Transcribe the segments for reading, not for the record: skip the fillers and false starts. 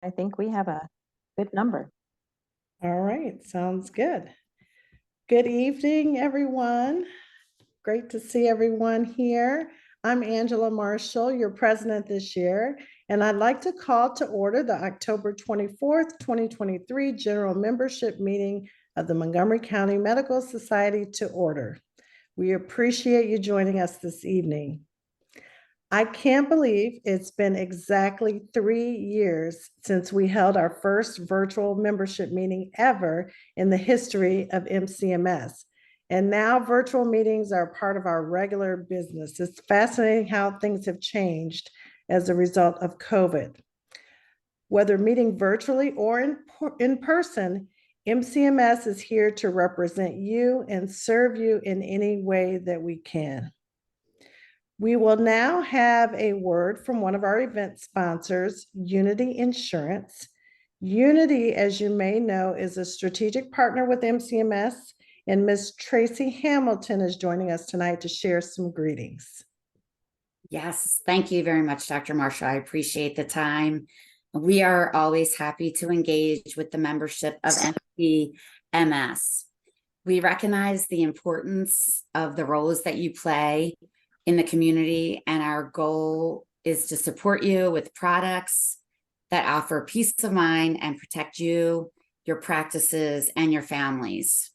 I think we have a good number. All right, sounds good. Good evening, everyone. Great to see everyone here. I'm Angela Marshall, your president this year, and I'd like to call to order the October 24th, 2023 General Membership Meeting of the Montgomery County Medical Society to order. We appreciate you joining us this evening. I can't believe it's been exactly 3 years since we held our first virtual membership meeting ever in the history of MCMS. And now virtual meetings are part of our regular business. It's fascinating how things have changed as a result of COVID. Whether meeting virtually or in person, MCMS is here to represent you and serve you in any way that we can. We will now have a word from one of our event sponsors, Unity Insurance. Unity, as you may know, is a strategic partner with MCMS, and Ms. Tracy Hamilton is joining us tonight to share some greetings. Yes, thank you very much, Dr. Marshall. I appreciate the time. We are always happy to engage with the membership of MCMS. We recognize the importance of the roles that you play in the community, and our goal is to support you with products that offer peace of mind and protect you, your practices, and your families.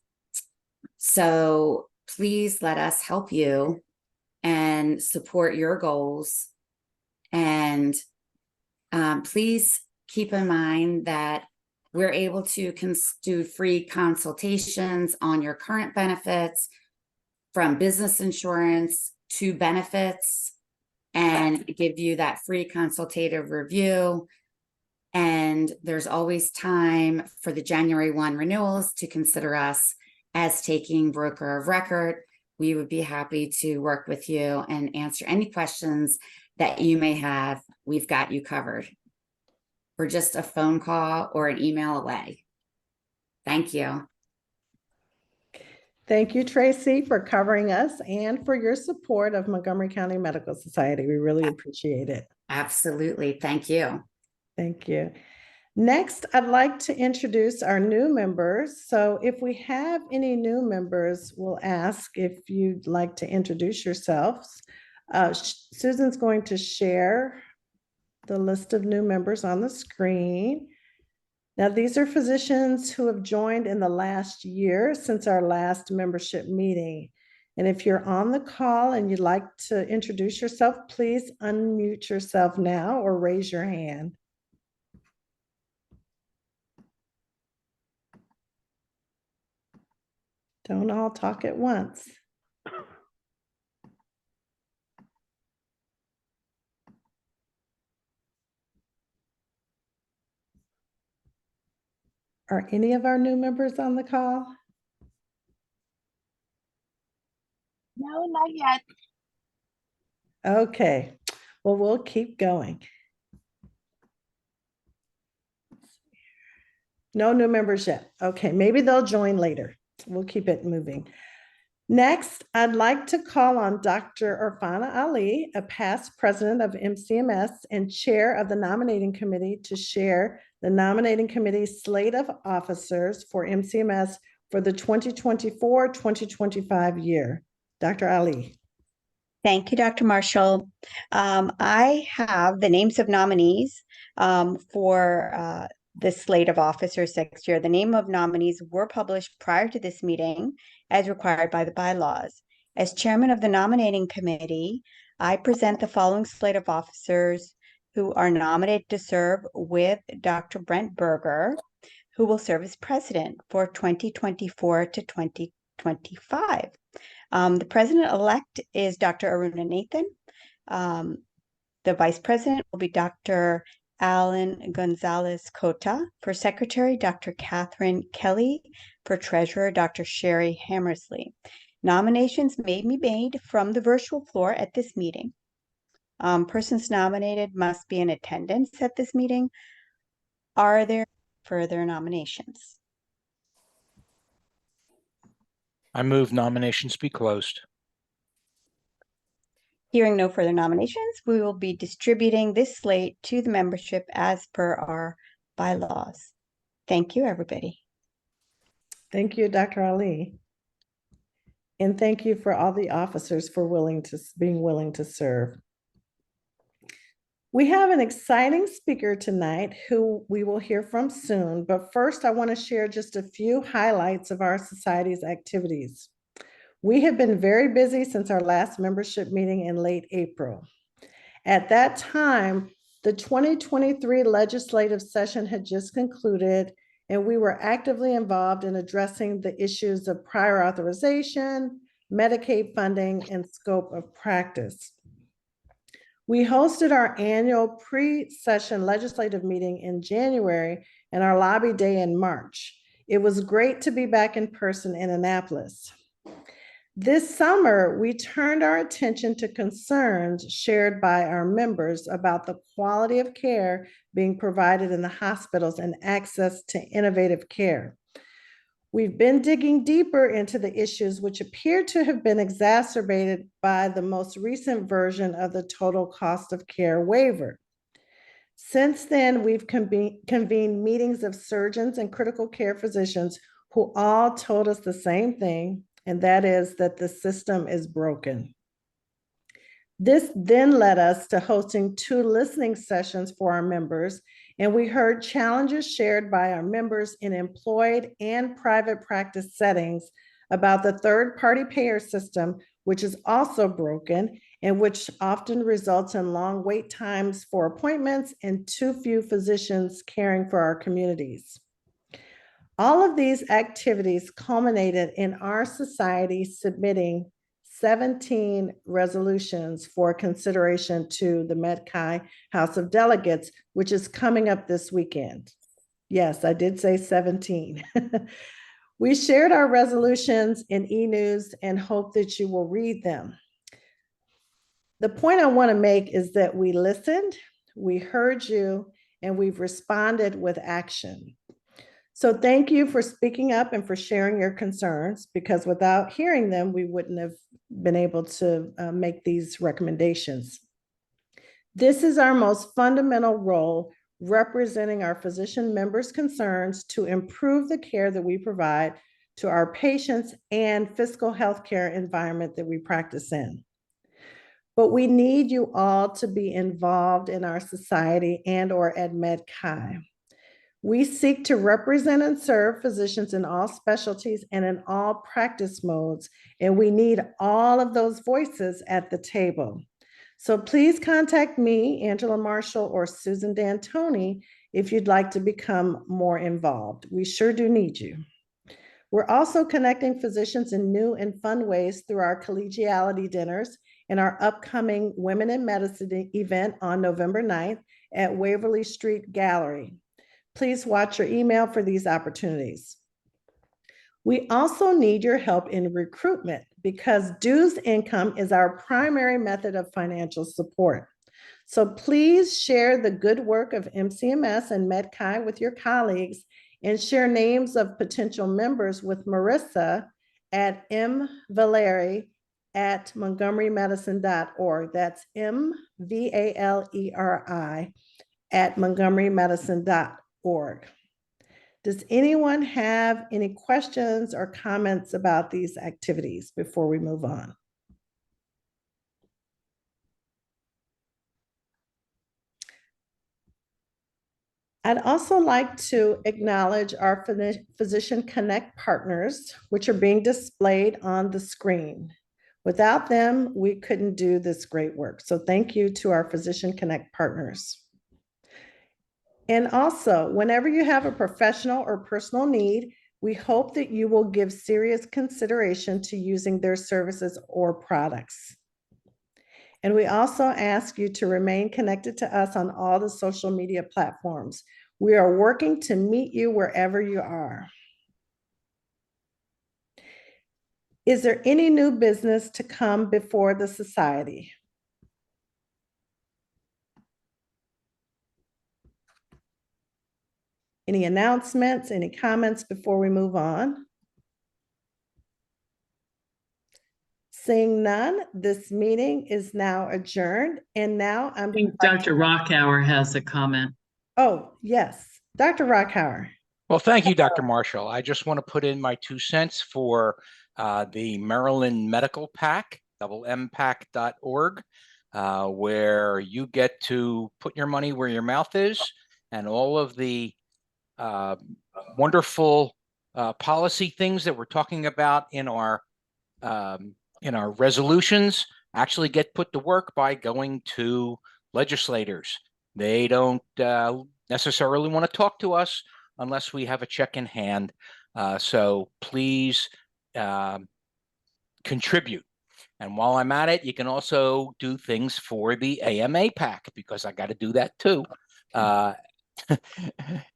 So please let us help you and support your goals. And please keep in mind that we're able to do free consultations on your current benefits, from business insurance to benefits, and give you that free consultative review. And there's always time for the January 1 renewals to consider us as taking broker of record. We would be happy to work with you and answer any questions that you may have. We've got you covered. We're just a phone call or an email away. Thank you. Thank you, Tracy, for covering us and for your support of Montgomery County Medical Society. We really appreciate it. Absolutely. Thank you. Thank you. Next, I'd like to introduce our new members. So if we have any new members, we'll ask if you'd like to introduce yourselves. Susan's going to share the list of new members on the screen. Now, these are physicians who have joined in the last year since our last membership meeting. And if you're on the call and you'd like to introduce yourself, please unmute yourself now or raise your hand. Don't all talk at once. Are any of our new members on the call? No, not yet. Okay, well, we'll keep going. No new members yet. Okay, maybe they'll join later. We'll keep it moving. Next, I'd like to call on Dr. Irfana Ali, a past president of MCMS and chair of the nominating committee, to share the nominating committee's slate of officers for MCMS for the 2024-2025 year. Dr. Ali. Thank you, Dr. Marshall. I have the names of nominees for the slate of officers next year. The name of nominees were published prior to this meeting as required by the bylaws. As chairman of the nominating committee, I present the following slate of officers who are nominated to serve with Dr. Brent Berger, who will serve as president for 2024 to 2025. The president-elect is Dr. Aruna Nathan. The vice president will be Dr. Alan Gonzalez Cota. For secretary, Dr. Catherine Kelly. For treasurer, Dr. Sherry Hammersley. Nominations may be made from the virtual floor at this meeting. Persons nominated must be in attendance at this meeting. Are there further nominations? I move nominations be closed. Hearing no further nominations, we will be distributing this slate to the membership as per our bylaws. Thank you, everybody. Thank you, Dr. Ali. And thank you for all the officers for being willing to serve. We have an exciting speaker tonight who we will hear from soon, but first I want to share just a few highlights of our society's activities. We have been very busy since our last membership meeting in late April. At that time, the 2023 legislative session had just concluded, and we were actively involved in addressing the issues of prior authorization, Medicaid funding, and scope of practice. We hosted our annual pre-session legislative meeting in January and our lobby day in March. It was great to be back in person in Annapolis. This summer, we turned our attention to concerns shared by our members about the quality of care being provided in the hospitals and access to innovative care. We've been digging deeper into the issues which appear to have been exacerbated by the most recent version of the total cost of care waiver. Since then, we've convened meetings of surgeons and critical care physicians who all told us the same thing, and that is that the system is broken. This then led us to hosting 2 listening sessions for our members, and we heard challenges shared by our members in employed and private practice settings about the third-party payer system, which is also broken and which often results in long wait times for appointments and too few physicians caring for our communities. All of these activities culminated in our society submitting 17 resolutions for consideration to the MedChi House of Delegates, which is coming up this weekend. Yes, I did say 17. We shared our resolutions in e-news and hope that you will read them. The point I want to make is that we listened, we heard you, and we've responded with action. So thank you for speaking up and for sharing your concerns, because without hearing them, we wouldn't have been able to make these recommendations. This is our most fundamental role, representing our physician members' concerns to improve the care that we provide to our patients and fiscal healthcare environment that we practice in. But we need you all to be involved in our society and/or at MedChi. We seek to represent and serve physicians in all specialties and in all practice modes, and we need all of those voices at the table. So please contact me, Angela Marshall, or Susan D'Antoni if you'd like to become more involved. We sure do need you. We're also connecting physicians in new and fun ways through our collegiality dinners and our upcoming Women in Medicine event on November 9th at Waverly Street Gallery. Please watch your email for these opportunities. We also need your help in recruitment because dues income is our primary method of financial support. So please share the good work of MCMS and MedChi with your colleagues and share names of potential members with Marissa at mvaleri@montgomerymedicine.org. That's MVALERI at montgomerymedicine.org. Does anyone have any questions or comments about these activities before we move on? I'd also like to acknowledge our Physician Connect partners, which are being displayed on the screen. Without them, we couldn't do this great work. So thank you to our Physician Connect partners. And also, whenever you have a professional or personal need, we hope that you will give serious consideration to using their services or products. And we also ask you to remain connected to us on all the social media platforms. We are working to meet you wherever you are. Is there any new business to come before the society? Any announcements, any comments before we move on? Seeing none, this meeting is now adjourned. And now I think Dr. Rockhour has a comment. Oh, yes. Dr. Rockhauer. Well, thank you, Dr. Marshall. I just want to put in my 2 cents for the Maryland Medical PAC, mpac.org, where you get to put your money where your mouth is, and all of the wonderful policy things that we're talking about in our resolutions actually get put to work by going to legislators. They don't necessarily want to talk to us unless we have a check in hand. So please contribute. And while I'm at it, you can also do things for the AMA PAC, because I got to do that too.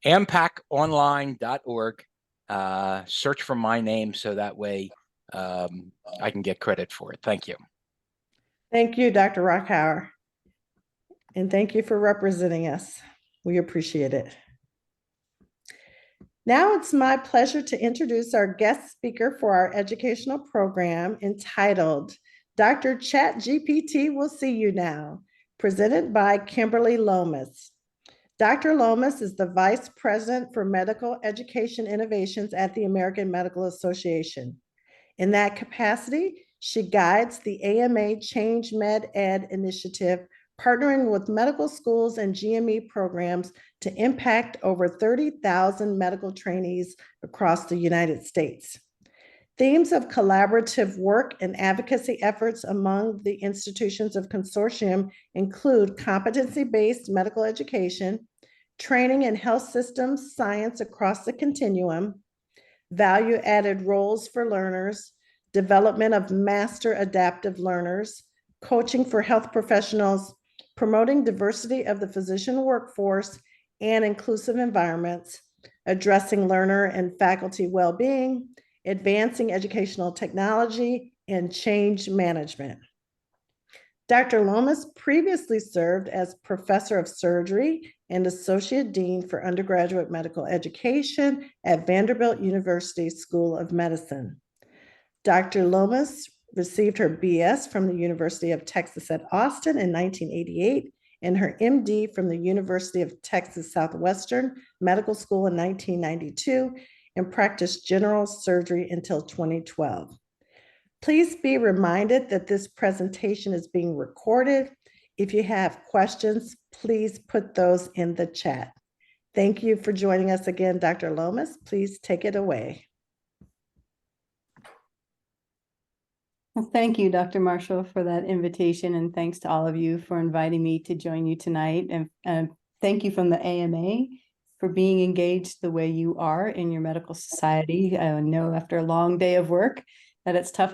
ampaconline.org. Search for my name so that way I can get credit for it. Thank you. Thank you, Dr. Rockhauer. And thank you for representing us. We appreciate it. Now it's my pleasure to introduce our guest speaker for our educational program entitled Dr. ChatGPT Will See You Now, presented by Kimberly Lomas. Dr. Lomas is the Vice President for Medical Education Innovations at the American Medical Association. In that capacity, she guides the AMA Change Med Ed initiative, partnering with medical schools and GME programs to impact over 30,000 medical trainees across the United States. Themes of collaborative work and advocacy efforts among the institutions of consortium include competency-based medical education, training in health systems science across the continuum, value-added roles for learners, development of master adaptive learners, coaching for health professionals, promoting diversity of the physician workforce and inclusive environments, addressing learner and faculty well-being, advancing educational technology, and change management. Dr. Lomas previously served as Professor of Surgery and Associate Dean for Undergraduate Medical Education at Vanderbilt University School of Medicine. Dr. Lomas received her BS from the University of Texas at Austin in 1988 and her MD from the University of Texas Southwestern Medical School in 1992 and practiced general surgery until 2012. Please be reminded that this presentation is being recorded. If you have questions, please put those in the chat. Thank you for joining us again, Dr. Lomas. Please take it away. Well, thank you, Dr. Marshall, for that invitation, and thanks to all of you for inviting me to join you tonight. And thank you from the AMA for being engaged the way you are in your medical society. I know after a long day of work that it's tough